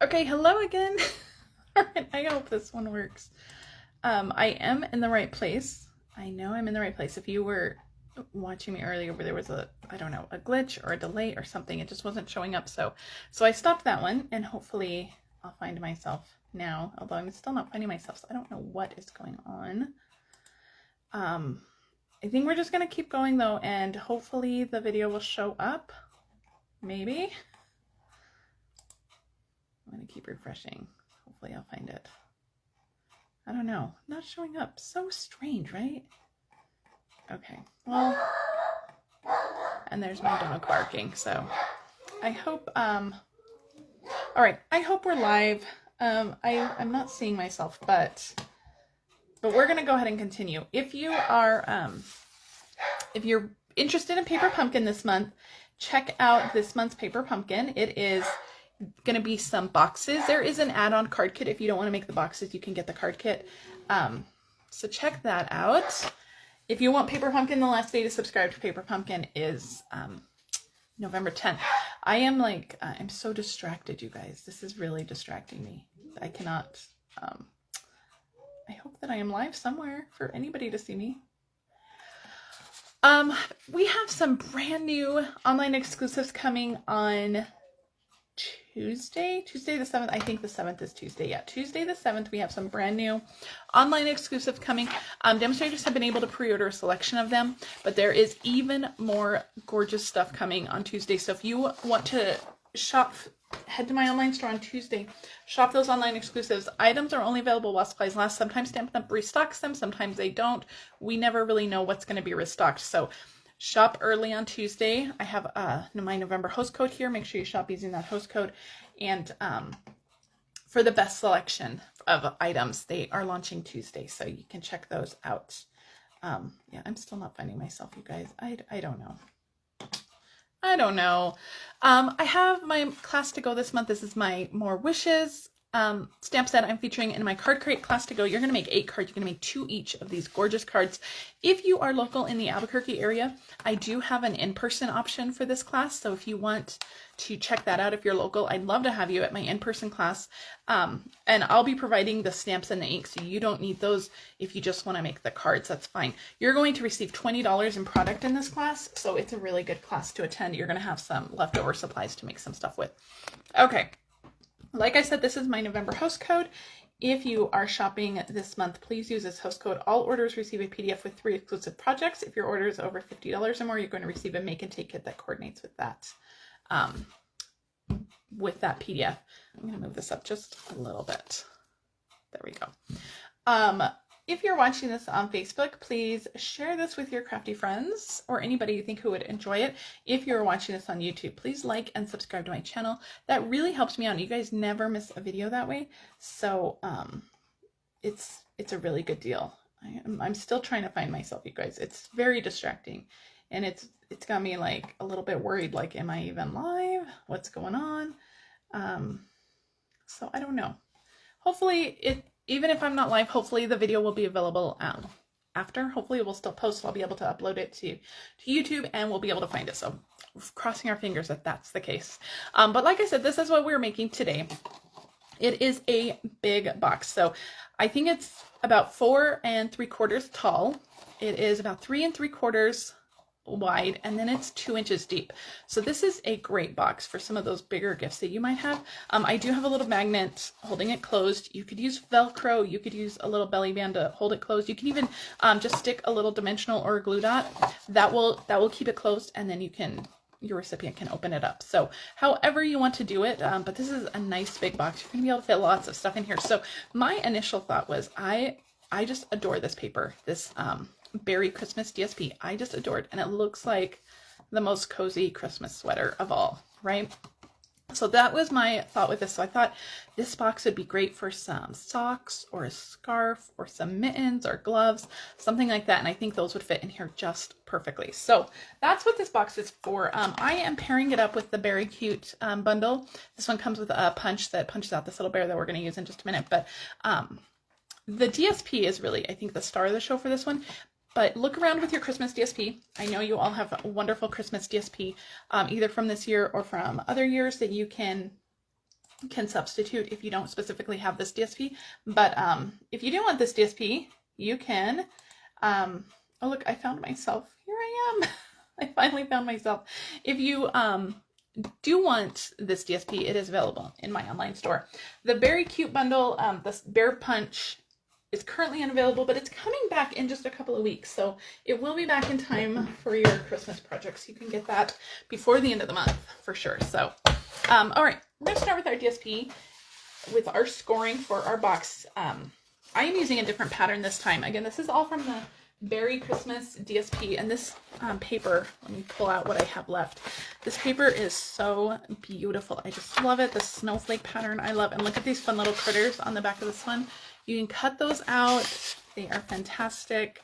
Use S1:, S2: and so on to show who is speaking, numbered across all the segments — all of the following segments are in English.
S1: Okay, hello again. Alright, I hope this one works. I am in the right place. I know I'm in the right place. If you were watching me earlier where there was a, I don't know, a glitch or a delay or something, it just wasn't showing up. So I stopped that one and hopefully I'll find myself now, although I'm still not finding myself, so I don't know what is going on. I think we're just gonna keep going though, and hopefully the video will show up. Maybe. I'm gonna keep refreshing. Hopefully I'll find it. I don't know. Not showing up. So strange, right? Okay. Well, and there's my dog barking. So I hope, all right. I hope we're live. I'm not seeing myself, but we're going to go ahead and continue. If you are, if you're interested in Paper Pumpkin this month, check out this month's Paper Pumpkin. It is going to be some boxes. There is an add-on card kit. If you don't want to make the boxes, you can get the card kit. So check that out. If you want Paper Pumpkin, the last day to subscribe to Paper Pumpkin is November 10th. I am like, I'm so distracted, you guys. This is really distracting me. I cannot, I hope that I am live somewhere for anybody to see me. We have some brand new online exclusives coming on Tuesday the 7th. I think the 7th is Tuesday. Yeah, Tuesday the 7th, we have some brand new online exclusives coming. Demonstrators have been able to pre-order a selection of them, but there is even more gorgeous stuff coming on Tuesday. So if you want to shop, head to my online store on Tuesday, shop those online exclusives. Items are only available while supplies last. Sometimes Stampin' Up restocks them, sometimes they don't. We never really know what's going to be restocked. So shop early on Tuesday. I have my November host code here. Make sure you shop using that host code. And for the best selection of items, they are launching Tuesday, so you can check those out. Yeah, I'm still not finding myself, you guys. I don't know. I don't know. I have my class to go this month. This is my More Wishes stamp set I'm featuring in my card crate class to go. You're going to make 8 cards. You're going to make 2 each of these gorgeous cards. If you are local in the Albuquerque area, I do have an in-person option for this class. So if you want to check that out, if you're local, I'd love to have you at my in-person class. And I'll be providing the stamps and the ink, so you don't need those. If you just want to make the cards, that's fine. You're going to receive $20 in product in this class, so it's a really good class to attend. You're going to have some leftover supplies to make some stuff with. Okay. Like I said, this is my November host code. If you are shopping this month, please use this host code. All orders receive a PDF with 3 exclusive projects. If your order is over $50 or more, you're going to receive a make and take kit that coordinates with that PDF. I'm going to move this up just a little bit. There we go. If you're watching this on Facebook, please share this with your crafty friends or anybody you think who would enjoy it. If you're watching this on YouTube, please like and subscribe to my channel. That really helps me out. You guys never miss a video that way. So it's a really good deal. I'm still trying to find myself, you guys. It's very distracting. And it's got me like a little bit worried, like, am I even live? What's going on? So I don't know. Hopefully even if I'm not live, hopefully the video will be available after. Hopefully it will still post. I'll be able to upload it to YouTube and we'll be able to find it. So crossing our fingers that that's the case. But like I said, this is what we're making today. It is a big box. So I think it's about 4 3/4 tall. It is about 3 3/4 wide, and then it's 2 inches deep. So this is a great box for some of those bigger gifts that you might have. I do have a little magnet holding it closed. You could use Velcro. You could use a little belly band to hold it closed. You can even just stick a little dimensional or a glue dot. That will keep it closed, and then your recipient can open it up. So however you want to do it, but this is a nice big box. You're gonna be able to fit lots of stuff in here. So my initial thought was I just adore this paper, this Beary Christmas DSP. I just adore it, and it looks like the most cozy Christmas sweater of all, right? So that was my thought with this. So I thought this box would be great for some socks or a scarf or some mittens or gloves, something like that. And I think those would fit in here just perfectly. So that's what this box is for. I am pairing it up with the Beary Cute Bundle. This one comes with a punch that punches out this little bear that we're going to use in just a minute. But the DSP is really, I think, the star of the show for this one. But look around with your Christmas DSP. I know you all have a wonderful Christmas DSP, either from this year or from other years that you can can substitute if you don't specifically have this DSP. But if you do want this DSP, you can, oh look, I found myself. Here I am. I finally found myself. If you do want this DSP, it is available in my online store. The Beary Cute Bundle, this Bear Punch is currently unavailable, but it's coming back in just a couple of weeks. So it will be back in time for your Christmas projects. You can get that before the end of the month for sure. So, all right, we're gonna start with our DSP with our scoring for our box. I am using a different pattern this time. Again, this is all from the Beary Christmas DSP, and this paper, let me pull out what I have left. This paper is so beautiful. I just love it. The snowflake pattern I love. And look at these fun little critters on the back of this one. You can cut those out. They are fantastic.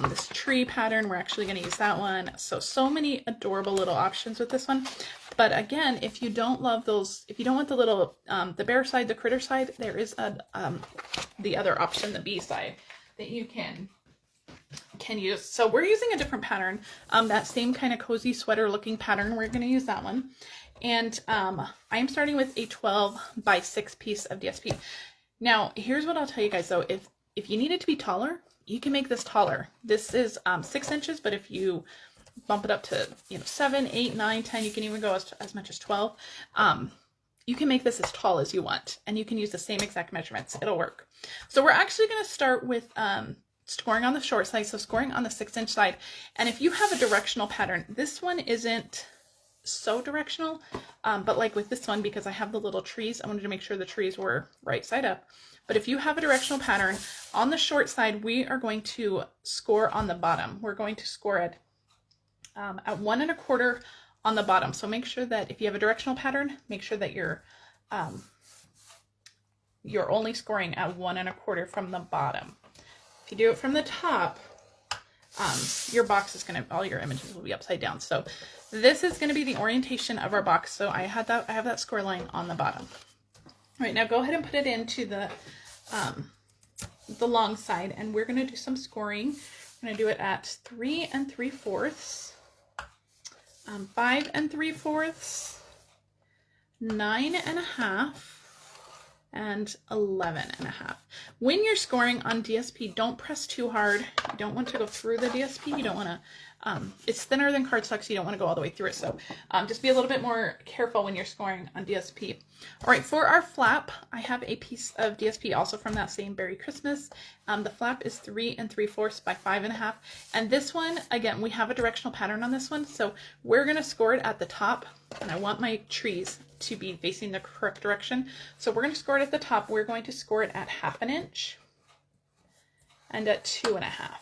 S1: This tree pattern, we're actually going to use that one. So many adorable little options with this one. But again, if you don't love those, if you don't want the little, the bear side, the critter side, there is the other option, the bee side, that you can use. So we're using a different pattern, that same kind of cozy sweater looking pattern. We're going to use that one. And I'm starting with a 12 by 6 piece of DSP. Now, here's what I'll tell you guys though. If you need it to be taller, you can make this taller. This is 6 inches, but if you bump it up to 7, 8, 9, 10, you can even go as much as 12. You can make this as tall as you want, and you can use the same exact measurements. It'll work. So we're actually going to start with scoring on the short side, so scoring on the 6-inch side. And if you have a directional pattern, this one isn't so directional, but like with this one, because I have the little trees, I wanted to make sure the trees were right side up. But if you have a directional pattern on the short side, we are going to score on the bottom. We're going to score it at 1 1/4 on the bottom. So make sure that if you have a directional pattern, make sure that you're only scoring at 1 1/4 from the bottom. If you do it from the top, your box is all your images will be upside down. So this is going to be the orientation of our box. So I have that score line on the bottom. All right, now go ahead and put it into the long side, and we're going to do some scoring. I'm going to do it at 3 3/4, 5 3/4, 9 1/2, and 11 1/2. When you're scoring on DSP, don't press too hard. You don't want to go through the DSP. You don't want to, it's thinner than cardstock, so you don't want to go all the way through it. So just be a little bit more careful when you're scoring on DSP. All right, for our flap, I have a piece of DSP also from that same Beary Christmas. The flap is 3 3/4 by 5 1/2. And this one, again, we have a directional pattern on this one. So we're going to score it at the top, and I want my trees to be facing the correct direction. So we're going to score it at the top. We're going to score it at 1/2 inch and at 2 1/2.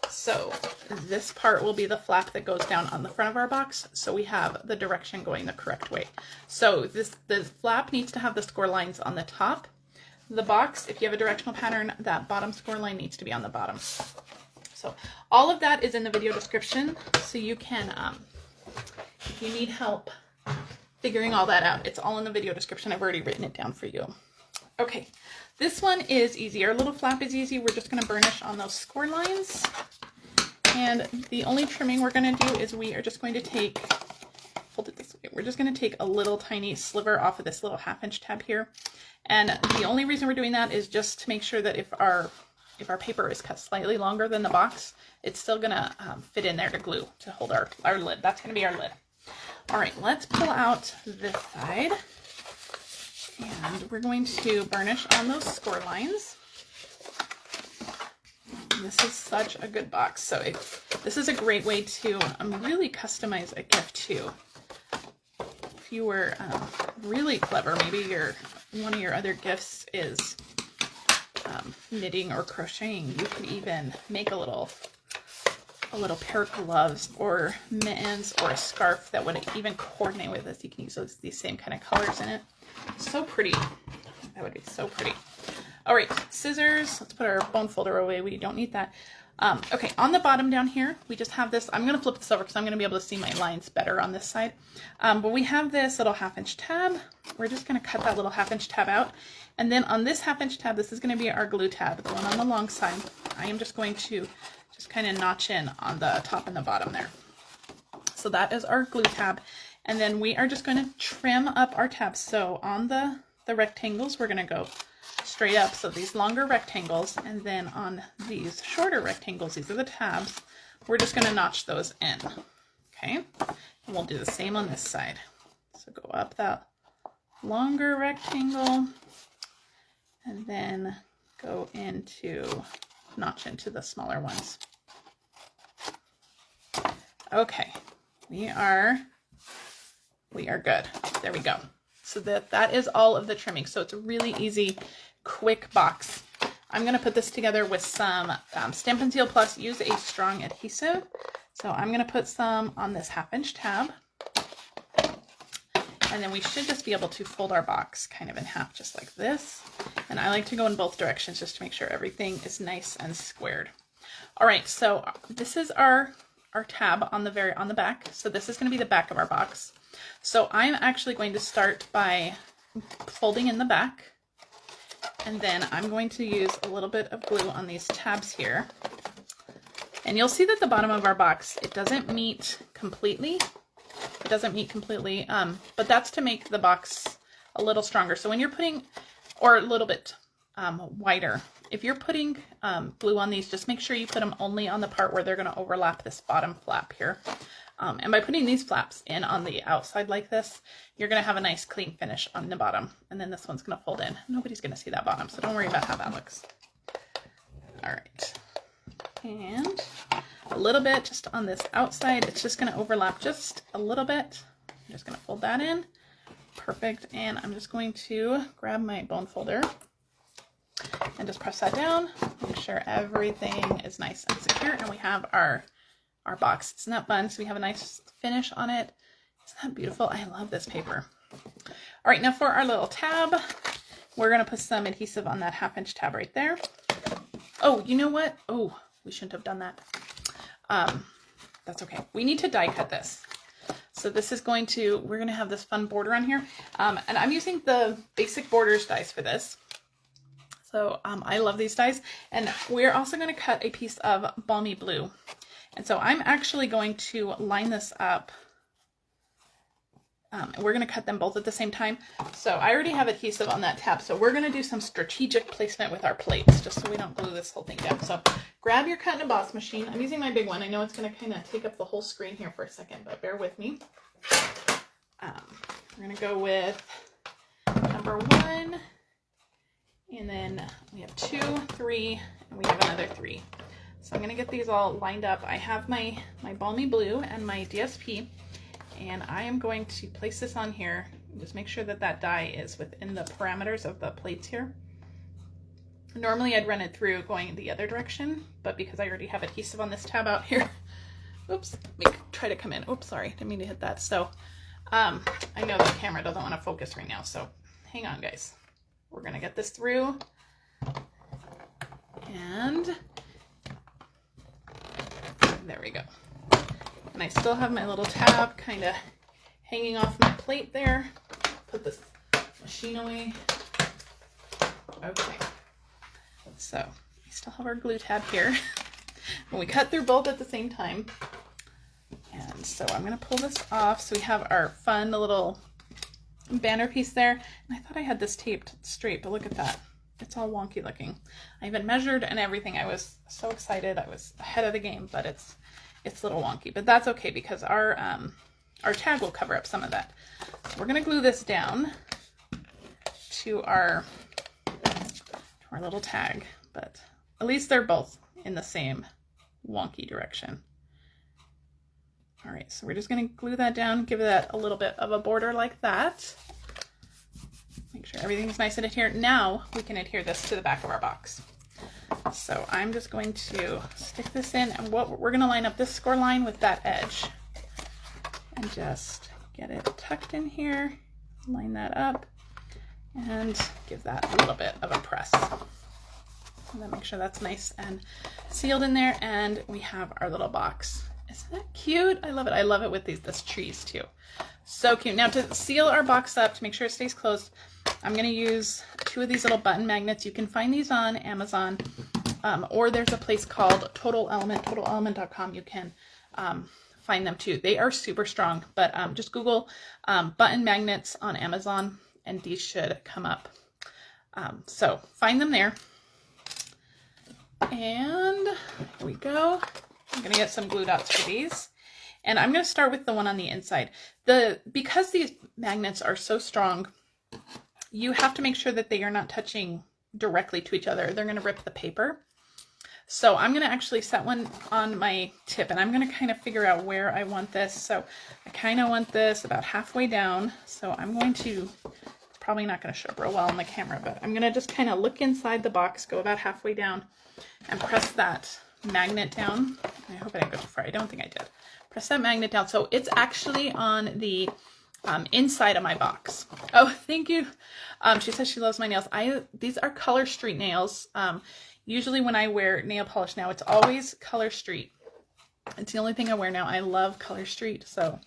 S1: So this part will be the flap that goes down on the front of our box. So we have the direction going the correct way. So the flap needs to have the score lines on the top. The box, if you have a directional pattern, that bottom score line needs to be on the bottom. So all of that is in the video description. So you can, if you need help figuring all that out, it's all in the video description. I've already written it down for you. Okay, this one is easy. Our little flap is easy. We're just going to burnish on those score lines. And the only trimming we're going to do is we are just going to take, fold it this way, we're just going to take a little tiny sliver off of this little 1/2 inch tab here. And the only reason we're doing that is just to make sure that if our paper is cut slightly longer than the box, it's still going to fit in there to glue, to hold our lid. That's going to be our lid. All right, let's pull out this side. And we're going to burnish on those score lines. This is such a good box. So this is a great way to really customize a gift too. If you were really clever, maybe one of your other gifts is knitting or crocheting. You could even make a little pair of gloves or mittens or a scarf that would even coordinate with this. You can use these same kind of colors in it. So pretty. That would be so pretty. All right, scissors. Let's put our bone folder away. We don't need that. Okay, on the bottom down here, we just have this. I'm going to flip this over because I'm going to be able to see my lines better on this side. But we have this little 1/2 inch tab. We're just going to cut that little 1/2 inch tab out. And then on this 1/2 inch tab, this is going to be our glue tab, the one on the long side. I am just going to kind of notch in on the top and the bottom there. So that is our glue tab. And then we are just going to trim up our tabs. So on the rectangles, we're going to go straight up. So these longer rectangles, and then on these shorter rectangles, these are the tabs, we're just going to notch those in. Okay. And we'll do the same on this side. So go up that longer rectangle and then go notch into the smaller ones. Okay, we are good. There we go. So that is all of the trimming. So it's a really easy, quick box. I'm going to put this together with some Stampin' Seal Plus. Use a strong adhesive. So I'm going to put some on this 1/2" tab. And then we should just be able to fold our box kind of in half, just like this. And I like to go in both directions just to make sure everything is nice and squared. All right, so this is our tab on the back. So this is going to be the back of our box. So I'm actually going to start by folding in the back. And then I'm going to use a little bit of glue on these tabs here. And you'll see that the bottom of our box, it doesn't meet completely. It doesn't meet completely, but that's to make the box a little stronger. So when you're putting, or a little bit wider, if you're putting glue on these, just make sure you put them only on the part where they're going to overlap this bottom flap here. And by putting these flaps in on the outside like this, you're going to have a nice clean finish on the bottom. And then this one's going to fold in. Nobody's going to see that bottom, so don't worry about how that looks. All right. And a little bit just on this outside. It's just going to overlap just a little bit. I'm just going to fold that in. Perfect. And I'm just going to grab my bone folder and just press that down. Make sure everything is nice and secure. And we have our box. Isn't that fun? So we have a nice finish on it. Isn't that beautiful? I love this paper. All right, now for our little tab, we're going to put some adhesive on that 1/2" tab right there. Oh, you know what? Oh, we shouldn't have done that. That's okay. We need to die cut this. So this is we're going to have this fun border on here. And I'm using the Basic Borders dies for this. So I love these dies. And we're also going to cut a piece of Balmy Blue. And so I'm actually going to line this up. We're going to cut them both at the same time. So I already have adhesive on that tab. So we're going to do some strategic placement with our plates, just so we don't glue this whole thing down. So grab your cut and emboss machine. I'm using my big one. I know it's going to kind of take up the whole screen here for a second, but bear with me. We're going to go with number 1. And then we have 2, 3, and we have another 3. So I'm going to get these all lined up. I have my Balmy Blue and my DSP. And I am going to place this on here. Just make sure that that die is within the parameters of the plates here. Normally I'd run it through going the other direction, but because I already have adhesive on this tab out here, oops, let me try to come in. Oops, sorry, didn't mean to hit that. So I know the camera doesn't want to focus right now, so hang on, guys. We're going to get this through. And there we go. And I still have my little tab kind of hanging off my plate there. Put this machine away. Okay. So we still have our glue tab here. And we cut through both at the same time. And so I'm going to pull this off. So we have our fun little banner piece there. And I thought I had this taped straight, but look at that. It's all wonky looking. I even measured and everything. I was so excited. I was ahead of the game, but it's a little wonky, but that's okay because our tag will cover up some of that. So we're going to glue this down to our little tag, but at least they're both in the same wonky direction. All right, so we're just going to glue that down, give that a little bit of a border like that. Make sure everything's nice and adherent. Now we can adhere this to the back of our box. So I'm just going to stick this in, and we're going to line up this score line with that edge and just get it tucked in here, line that up, and give that a little bit of a press. And then make sure that's nice and sealed in there, and we have our little box. Isn't that cute? I love it. I love it with this trees too. So cute. Now to seal our box up, to make sure it stays closed, I'm going to use 2 of these little button magnets. You can find these on Amazon, or there's a place called Total Element, totalelement.com. You can find them too. They are super strong, but just Google button magnets on Amazon and these should come up. So find them there. And here we go. I'm going to get some glue dots for these. And I'm going to start with the one on the inside. Because these magnets are so strong, you have to make sure that they are not touching directly to each other. They're going to rip the paper. So I'm going to actually set one on my tip, and I'm going to kind of figure out where I want this. So I kind of want this about halfway down. So I'm going to, it's probably not going to show up real well on the camera, but I'm going to just kind of look inside the box, go about halfway down, and press that magnet down. I hope I didn't go too far. I don't think I did. Press that magnet down. So it's actually on the inside of my box. Oh, thank you. She says she loves my nails. These are Color Street nails. Usually when I wear nail polish now, it's always Color Street. It's the only thing I wear now. I love Color Street, so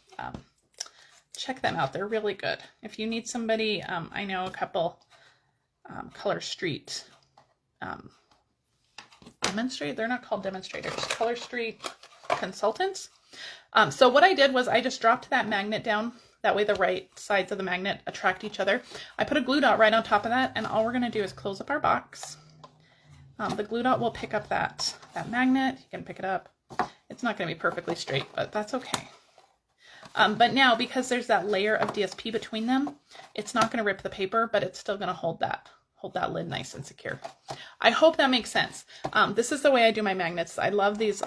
S1: check them out. They're really good. If you need somebody, I know a couple Color Street they're not called demonstrators, Color Street consultants. So what I did was I just dropped that magnet down. That way the right sides of the magnet attract each other. I put a glue dot right on top of that, and all we're going to do is close up our box. The glue dot will pick up that magnet. You can pick it up. It's not going to be perfectly straight, but that's okay. But now, because there's that layer of DSP between them, it's not going to rip the paper, but it's still going to hold that lid nice and secure. I hope that makes sense. This is the way I do my magnets. I love these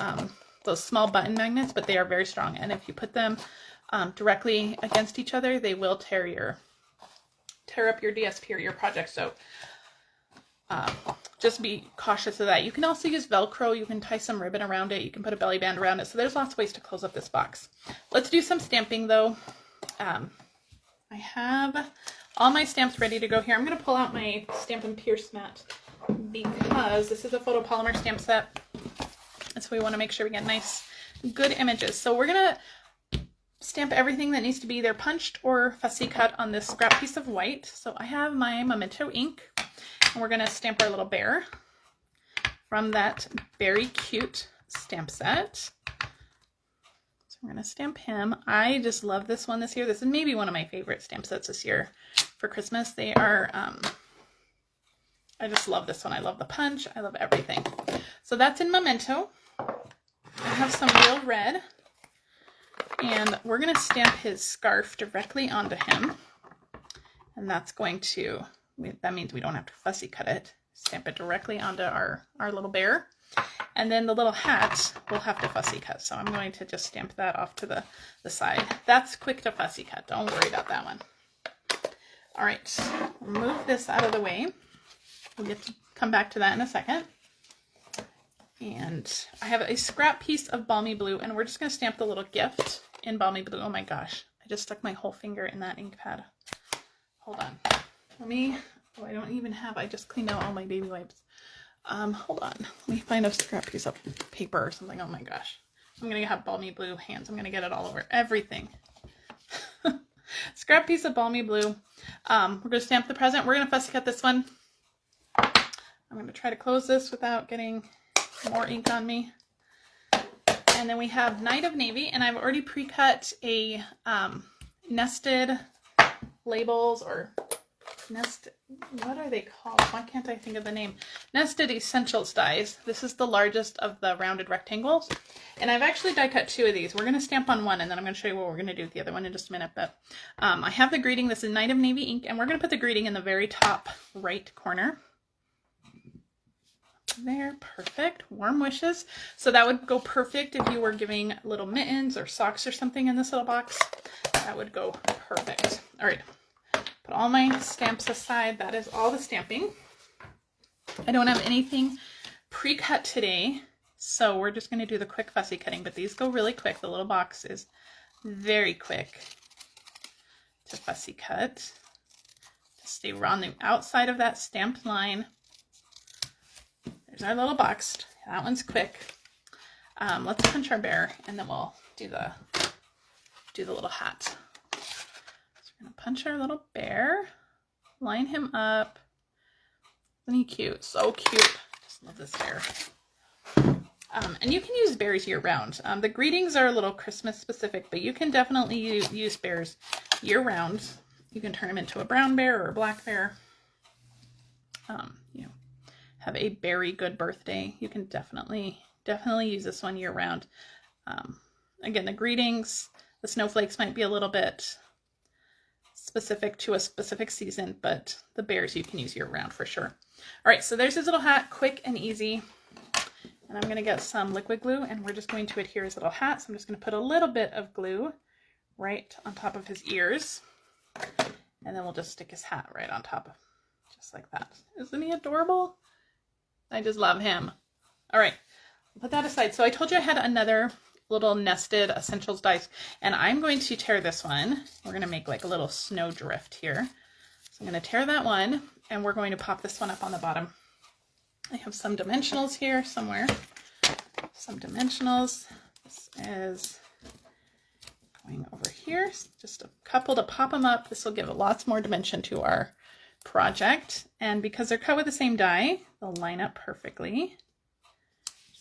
S1: those small button magnets, but they are very strong. And if you put them directly against each other, they will tear up your DSP or your project. So just be cautious of that. You can also use Velcro. You can tie some ribbon around it. You can put a belly band around it. So there's lots of ways to close up this box. Let's do some stamping though. I have all my stamps ready to go here. I'm going to pull out my Stampin' Pierce mat because this is a photopolymer stamp set. And so we want to make sure we get nice, good images. So we're going to stamp everything that needs to be either punched or fussy cut on this scrap piece of white. So I have my Memento ink. And we're going to stamp our little bear from that Beary Cute stamp set. So we're going to stamp him. I just love this one this year. This is maybe one of my favorite stamp sets this year for Christmas. They are, I just love this one. I love the punch. I love everything. So that's in Memento. I have some real red. And we're going to stamp his scarf directly onto him. And that's going to... that means we don't have to fussy cut it. Stamp it directly onto our little bear. And then the little hat we'll have to fussy cut. So I'm going to just stamp that off to the side. That's quick to fussy cut. Don't worry about that one. All right, move this out of the way. We'll get to come back to that in a second. And I have a scrap piece of Balmy Blue, and we're just going to stamp the little gift in Balmy Blue. Oh my gosh, I just stuck my whole finger in that ink pad. Hold on. Oh, I don't even have, I just cleaned out all my baby wipes. Hold on. Let me find a scrap piece of paper or something. Oh my gosh. I'm going to have Balmy Blue hands. I'm going to get it all over everything. Scrap piece of Balmy Blue. We're going to stamp the present. We're going to fussy cut this one. I'm going to try to close this without getting more ink on me. And then we have Night of Navy, and I've already pre-cut a nested labels or what are they called? Why can't I think of the name? Nested Essentials dies. This is the largest of the rounded rectangles. And I've actually die cut 2 of these. We're going to stamp on one, and then I'm going to show you what we're going to do with the other one in just a minute. But I have the greeting. This is Night of Navy ink, and we're going to put the greeting in the very top right corner. There, perfect. Warm wishes. So that would go perfect if you were giving little mittens or socks or something in this little box. That would go perfect. All right. Put all my stamps aside. That is all the stamping. I don't have anything pre-cut today, so we're just going to do the quick fussy cutting, but these go really quick. The little box is very quick to fussy cut. Just stay on the outside of that stamped line. There's our little box. That one's quick. Let's punch our bear, and then we'll do the little hat. We're going to punch our little bear, line him up. Isn't he cute? So cute. Just love this bear. And you can use bears year round. The greetings are a little Christmas specific, but you can definitely use bears year round. You can turn them into a brown bear or a black bear. You know, have a very good birthday. You can definitely use this one year round. Again, the greetings, the snowflakes might be a little bit specific to a specific season, but the bears you can use year round for sure. All right, so there's his little hat, quick and easy. And I'm going to get some liquid glue and we're just going to adhere his little hat. So I'm just going to put a little bit of glue right on top of his ears. And then we'll just stick his hat right on top, just like that. Isn't he adorable? I just love him. All right, I'll put that aside. So I told you I had another little nested essentials dice, and I'm going to tear this one. We're going to make like a little snow drift here. So I'm going to tear that one, and we're going to pop this one up on the bottom. I have some dimensionals here somewhere. Some dimensionals. This is going over here. Just a couple to pop them up. This will give lots more dimension to our project. And because they're cut with the same die, they'll line up perfectly.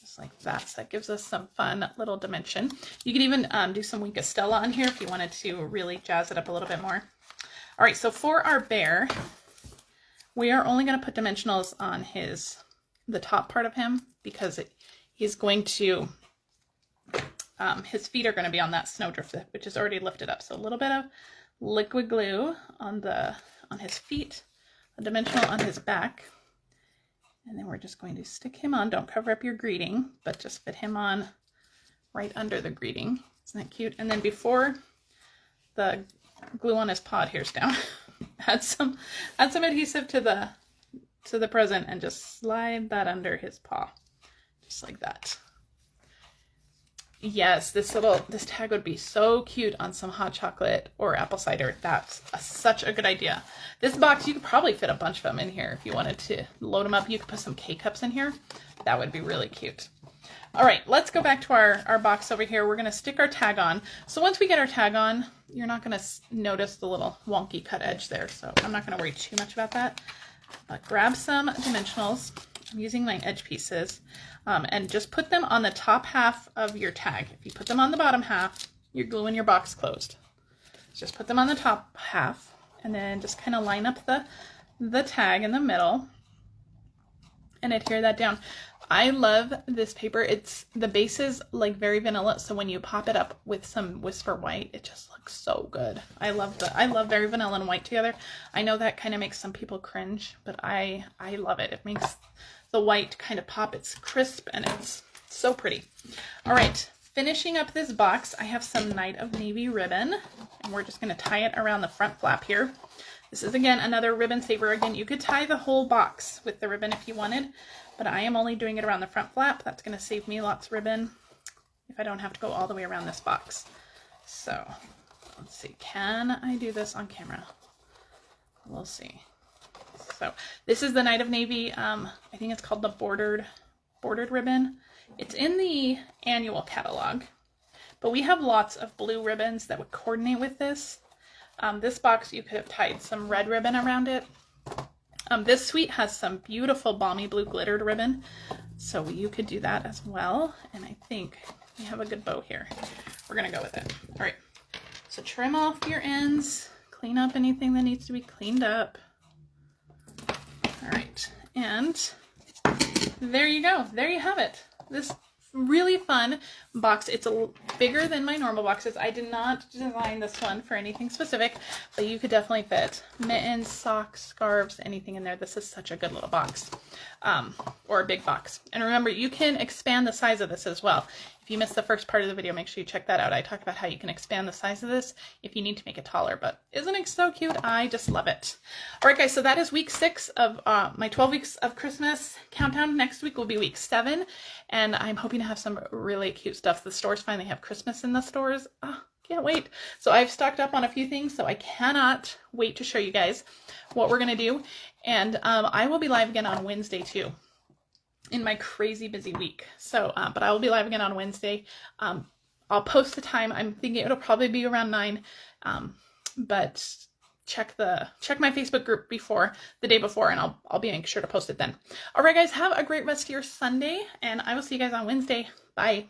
S1: Just like that. So that gives us some fun little dimension. You can even do some Wink of Stella on here if you wanted to really jazz it up a little bit more. All right, so for our bear, we are only going to put dimensionals on the top part of him because he's going to, his feet are going to be on that snowdrift, which is already lifted up. So a little bit of liquid glue on his feet, a dimensional on his back, and then we're just going to stick him on. Don't cover up your greeting, but just fit him on right under the greeting. Isn't that cute? And then before the glue on his paw adheres down, add some adhesive to the present and just slide that under his paw, just like that. Yes, this tag would be so cute on some hot chocolate or apple cider. That's such a good idea. This box, you could probably fit a bunch of them in here if you wanted to load them up. You could put some K-cups in here. That would be really cute. All right, let's go back to our box over here. We're going to stick our tag on. So once we get our tag on, you're not going to notice the little wonky cut edge there. So I'm not going to worry too much about that. But grab some dimensionals. I'm using my edge pieces and just put them on the top half of your tag. If you put them on the bottom half, you're gluing your box closed. Just put them on the top half and then just kind of line up the tag in the middle and adhere that down. I love this paper. The base is like very vanilla, so when you pop it up with some Whisper White, it just looks so good. I love very vanilla and white together. I know that kind of makes some people cringe, but I love it. It makes the white kind of pop. It's crisp and it's so pretty. All right, finishing up this box, I have some Night of Navy ribbon, and we're just going to tie it around the front flap here. This is, again, another ribbon saver. Again, you could tie the whole box with the ribbon if you wanted, but I am only doing it around the front flap. That's going to save me lots of ribbon if I don't have to go all the way around this box. So let's see, can I do this on camera? We'll see. So this is the Night of Navy. I think it's called the bordered ribbon. It's in the annual catalog, but we have lots of blue ribbons that would coordinate with this. This box, you could have tied some red ribbon around it. This suite has some beautiful balmy blue glittered ribbon, so you could do that as well. And I think we have a good bow here. We're gonna go with it. All right, so trim off your ends, clean up anything that needs to be cleaned up. All right, and there you go. There you have it. This really fun box. It's bigger than my normal boxes. I did not design this one for anything specific, but you could definitely fit mittens, socks, scarves, anything in there. This is such a good little box, or a big box. And remember, you can expand the size of this as well. If you missed the first part of the video, make sure you check that out. I talked about how you can expand the size of this if you need to make it taller, but isn't it so cute? I just love it. All right, guys, so that is week 6 of my 12 weeks of Christmas countdown. Next week will be week 7, and I'm hoping to have some really cute stuff. The stores finally have Christmas in the stores. Oh, can't wait. So I've stocked up on a few things, so I cannot wait to show you guys what we're going to do. And I will be live again on Wednesday too, in my crazy busy week. So, but I will be live again on Wednesday. I'll post the time. I'm thinking it'll probably be around 9. But check my Facebook group the day before, and I'll be making sure to post it then. All right, guys, have a great rest of your Sunday, and I will see you guys on Wednesday. Bye.